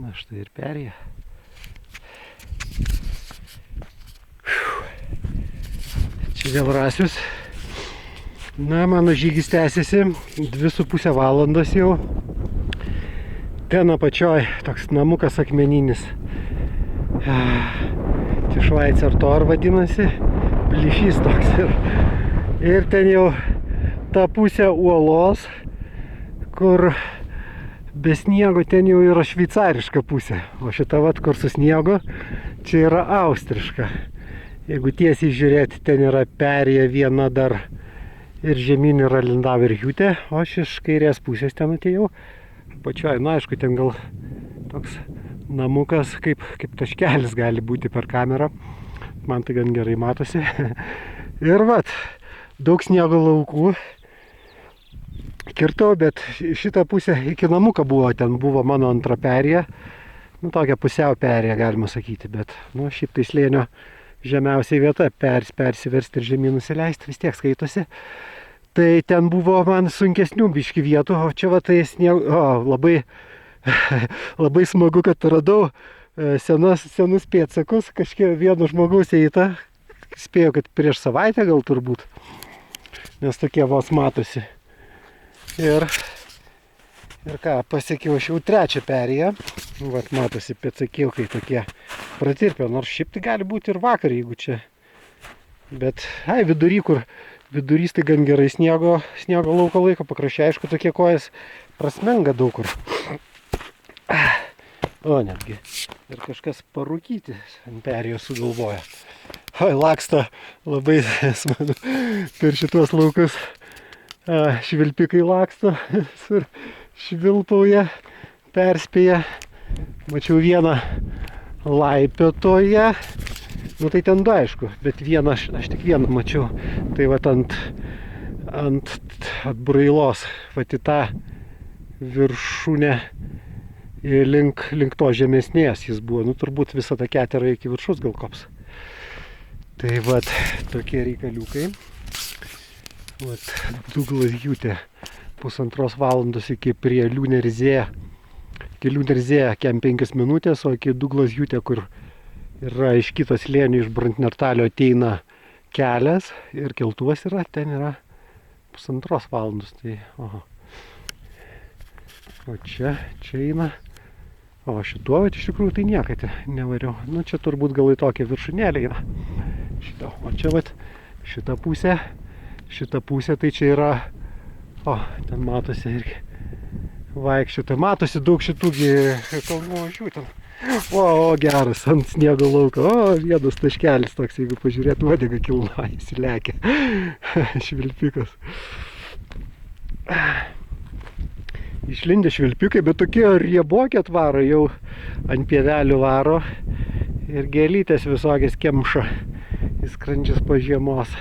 Na štai ir perėja. Čia vėl rasius. Na, mano žygis tęsiasi 2,5 valandos jau. Ten apačioj toks namukas akmeninis. Čia Šveicer Tor vadinasi. Plyšys toks. Ir ten jau ta pusė uolos, kur be sniego ten jau yra šveicariška pusė. O šita vat, kur su sniego, čia yra austriška. Jeigu tiesiai žiūrėti, ten yra perėja viena dar ir žemyn yra Lindaverhütė, o iš kairės pusės ten atėjau. Pačioj, na aišku, ten gal toks namukas kaip taškelis gali būti per kamerą. Man tai gan gerai matosi. Ir vat, daug sniego laukų. Kirtau, bet šitą pusę iki namuką buvo, ten buvo mano antra perėja. Nu, tokia pusiau perėja, galima sakyti, bet, nu, šiaip tai slėnio žemiausiai vieta, persiversti ir žemyn nusileisti, vis tiek skaitosi. Tai ten buvo man sunkesnių biški vietų, o čia va tai sniego, labai smagu, kad radau senus pėdsakus, kažkiek vieno žmogaus eita, spėjau, kad prieš savaitę gal turbūt, nes tokie vos matosi. Ir ką, pasiekiau aš jau trečią perėją. Vat matosi pėdsakiukai tokie pratirpę, nors šiaip tai gali būti ir vakar, jeigu čia. Bet, vidurys tai gan gerai sniego lauko laiko pakraščiai, aišku, tokie kojas prasmenga daug kur. O, netgi. Ir kažkas parūkyti ant perėjos sugalvoja. Oi, laksto labai smagu per šitos laukus. Švilpikai laksto, švilpauja, perspėja. Mačiau vieną laipiotoje. Nu tai ten du, aišku, bet vieną, aš tik vieną mačiau. Tai vat ant atbrailos, vat į tą viršūnę link to žemesnės jis buvo. Nu turbūt visą tą keterą iki viršus gal kops. Tai vat tokie reikaliukai. Vat, Douglashutte 1,5 valandos iki prie Liūnerzė. Iki Liūnerzė kem 5 minutės, o iki Douglashutte, kur yra iš kito slėnio, iš Brantnertalio ateina kelias ir keltuvas yra, ten yra 1,5 valandos. Tai, oho. O čia eina. O šituo, bet iš tikrųjų tai niekad nevariau. Nu čia turbūt gal į tokią viršūnėlę eina. Šitą. O čia vat šita pusė tai čia yra, o, ten matosi irgi vaikščiota, matosi daug šitų kalnų ožių ten. O, geras, ant sniego lauko, o, vienas taškelis toks, jeigu pažiūrėt, uodega kilnoja, įsilekia, švilpikas. Išlindė švilpikai, bet tokie riebokė atvaro, jau ant pievelių varo ir gėlytės visokias kemša į skrandžius po žiemos.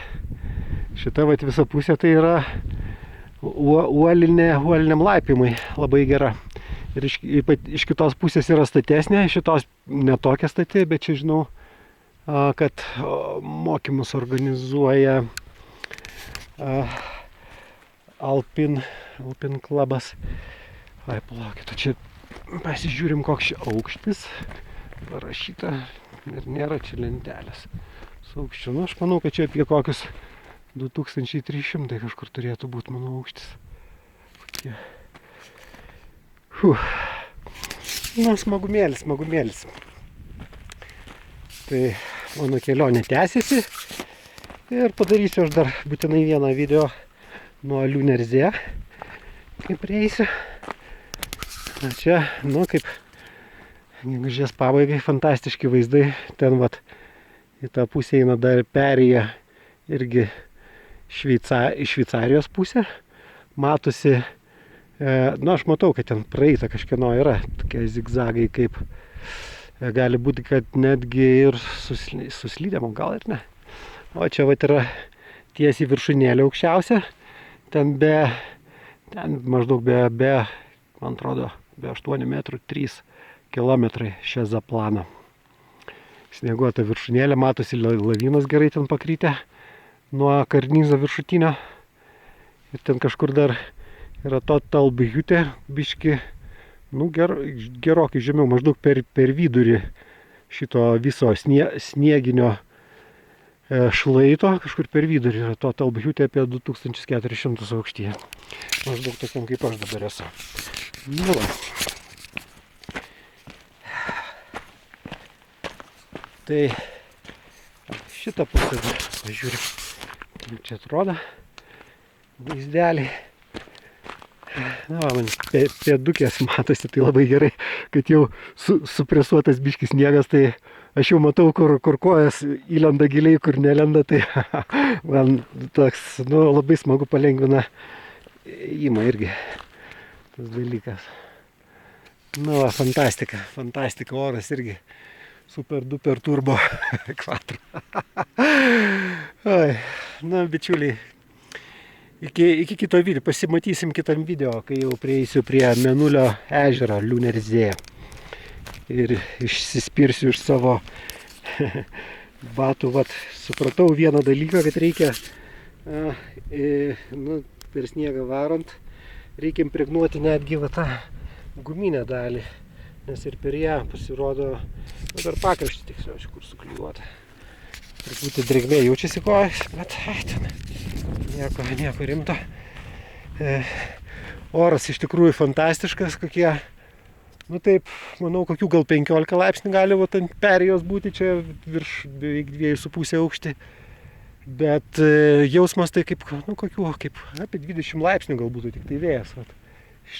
Šita vat visa pusė tai yra uoliniam laipimui labai gera. Ir iš kitos pusės yra statesnė, šitos netokia stati, bet čia žinau, kad mokymus organizuoja Alpin klubas. Ai, palaukit, čia pasižiūrim, koks čia aukštis parašyta ir nėra čia lentelės su aukščiu. Nu, aš manau, kad čia apie kokius 2300 kažkur turėtų būti mano aukštis. Na, smagumėlis. Tai mano kelionė tęsiasi ir padarysiu aš dar būtinai vieną video nuo Liūnerzė, kaip prieisiu. Na čia, nu kaip gegužės pabaigai, fantastiški vaizdai. Ten vat į tą pusę eina dar perėja irgi Šveicarijos pusė. Matosi, nu aš matau, kad ten praeita kažkieno yra tokie zigzagai, kaip gali būti, kad netgi ir suslydėm, gal ir ne. O čia vat yra tiesiai viršūnėlė aukščiausia. Ten maždaug man atrodo, be 8 metrų 3 kilometrai šią zaplaną. Snieguota viršūnėlė, matosi lavinos gerai ten pakrytę nuo karnizo viršutinio. Ir ten kažkur dar yra Douglashutte, biški nu, gerokai žemiau, maždaug per vidurį šito viso snieginio šlaito, kažkur per vidurį yra to Talbhiūtė apie 2400 aukštyje. Maždaug tokiam kaip aš dabar esu. Nu, va. Tai šitą pusę pažiūrėm, kaip čia atrodo vaizdelį. Na, man pėdukės matosi, tai labai gerai, kad jau supresuotas biškis sniegas, tai aš jau matau, kur kojas įlenda giliai, kur nelenda, tai man toks, nu, labai smagu palengvina įmą irgi tas dalykas. Nu, va, fantastika, oras irgi super duper turbo quattro. Na, bičiuliai, iki kito video, pasimatysim kitam video, kai jau prieisiu prie Mėnulio ežero Liūnerzėje. Ir išsispirsiu iš savo batų. Vat, supratau vieną dalyką, kad reikia nu, per sniegą varant, reikia impregnuoti netgi va, tą guminę dalį, nes ir per ją pasirodo, nu, per pakraštį tiksliau, kur suklijuota. Truputį drėgmė jaučiasi kojas, bet ten nieko rimto. Oras iš tikrųjų fantastiškas, kokie, nu taip, manau, kokių gal 15 laipsnių gali vat ant perėjos būti, čia virš beveik 2,5 aukštį. Bet jausmas tai kaip, nu, kokių, kaip apie 20 laipsnių gal būtų tik tai vėjas. Vat.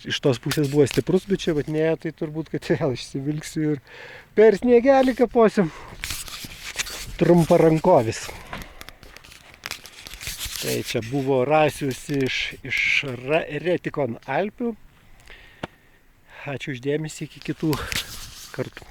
Iš tos pusės buvo stiprus, bet čia, vat ne, tai turbūt, kad vėl išsivilksiu ir per sniegelį kaposiu. Trumparankovis. Tai čia buvo Rasius iš Retikon Alpių. Ačiū uždėmesį, iki kitų kartų.